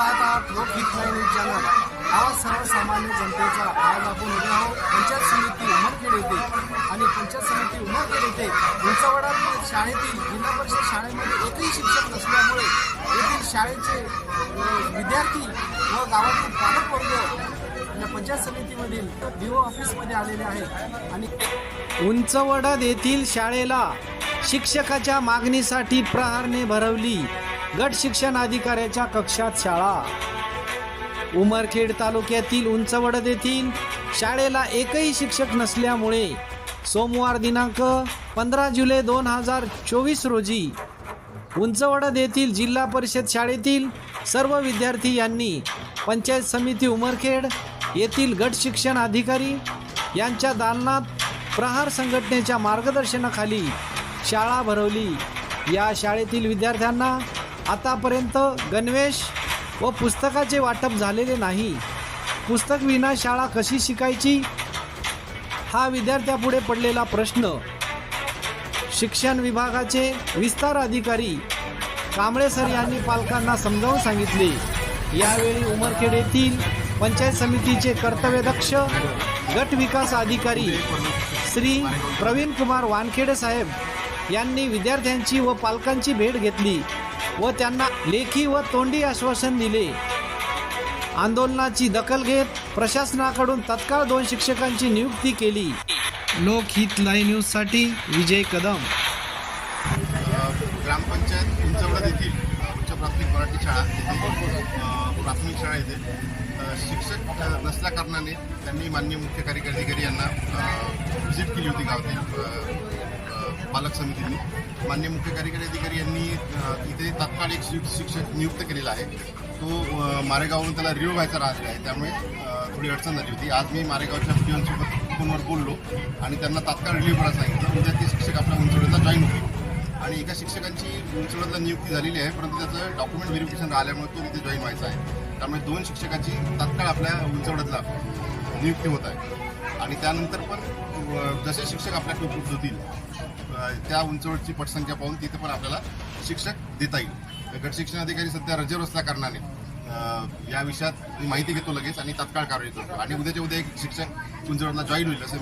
पाहत आहात लोकहित news channel आवाज सर्वसामान्य जनतेचा। आज आपण उभे आहोत पंचायत समिती उमरखेड येथे आणि पंचायत समिती उमरखेड येथे उंचवडातील शाळेतील जिल्हा परिषद शाळेमध्ये एकही शिक्षक नसल्यामुळे येथील शाळेचे विद्यार्थी व गावातील पालकवर्ग या पंचायत समितीमधील DO ऑफिसमध्ये आलेले आहेत आणि उंचवडा येथील शाळेला शिक्षकाच्या मागणीसाठी प्रहारने भरवली गट शिक्षण अधिकाऱ्याच्या कक्षात शाळा। उमरखेड तालुक्यातील उंचवडा येथील शाळेला एकही शिक्षक नसल्यामुळे सोमवार दिनांक 15 जुलै 2024 रोजी उंचवडा येथील जिल्हा परिषद शाळेतील सर्व विद्यार्थी यांनी पंचायत समिती उमरखेड येथील गट शिक्षण अधिकारी यांच्या दालनात प्रहार संघटनेच्या मार्गदर्शनाखाली शाळा भरवली। या शाळेतील विद्यार्थ्यांना आतापर्यंत गणवेश व पुस्तकाचे वाटप झालेले नाही। पुस्तक विना शाळा कशी शिकायची हा विद्यार्थ्यापुढे पडलेला प्रश्न शिक्षण विभागाचे विस्तार अधिकारी कांबळे सर यांनी पालकांना समजावून सांगितले। यावेळी उमरखेड येथील पंचायत समितीचे कर्तव्यदक्ष गट विकास अधिकारी श्री प्रवीण कुमार वानखेडे साहेब यांनी विद्यार्थ्यांची व पालकांची भेट घेतली व त्यांना लेखी व तोंडी आश्वासन दिले। आंदोलनाची दखल घेत प्रशासनाकडून तत्काळ 2 शिक्षकांची नियुक्ती केली। लोकहित लाईव्ह न्यूजसाठी विजय कदम। ग्रामपंचायत उंचवडा येथील उच्च प्राथमिक मराठी शाळा प्राथमिक शाळा येथे शिक्षक नसल्या कारणाने त्यांनी माननीय मुख्य कार्यकारी अधिकारी यांना व्हिजिट केली होती गावातील पालक समितीने। माननीय मुख्य कार्यकारी अधिकारी यांनी इथे तात्काळ एक शिक्षक नियुक्त केलेला आहे। तो मारेगावहून त्याला रिव्ह्यू व्हायचा राहिला आहे, त्यामुळे थोडी अडचण झाली होती। आज मी मारेगावच्या पीओनसोबत फोनवर बोललो आणि त्यांना तात्काळ रिव्ह्यू करायला सांगितलं। उद्या ते शिक्षक आपल्या उंचवड्याला जॉईन होतील आणि एका शिक्षकांची उंचवड्याला नियुक्ती झालेली आहे, परंतु त्याचं डॉक्युमेंट व्हेरिफिकेशन राहिल्यामुळे तो इथे जॉईन व्हायचा आहे। त्यामुळे 2 शिक्षकाची तात्काळ आपल्या उंचवड्यातला नियुक्ती होत आहे आणि त्यानंतर पण जसे शिक्षक आपल्याकडे उपलब्ध होतील त्या उंचवडची पटसंख्या पाहून तिथे पण आपल्याला शिक्षक देता येईल। गट शिक्षण अधिकारी सध्या रजेवर असल्या कारणाने या विषयात मी माहिती घेतो लगेच आणि तात्काळ कारवाई करतो आणि उद्याच्या उद्या एक शिक्षक उंचवडला जॉईन होईल असं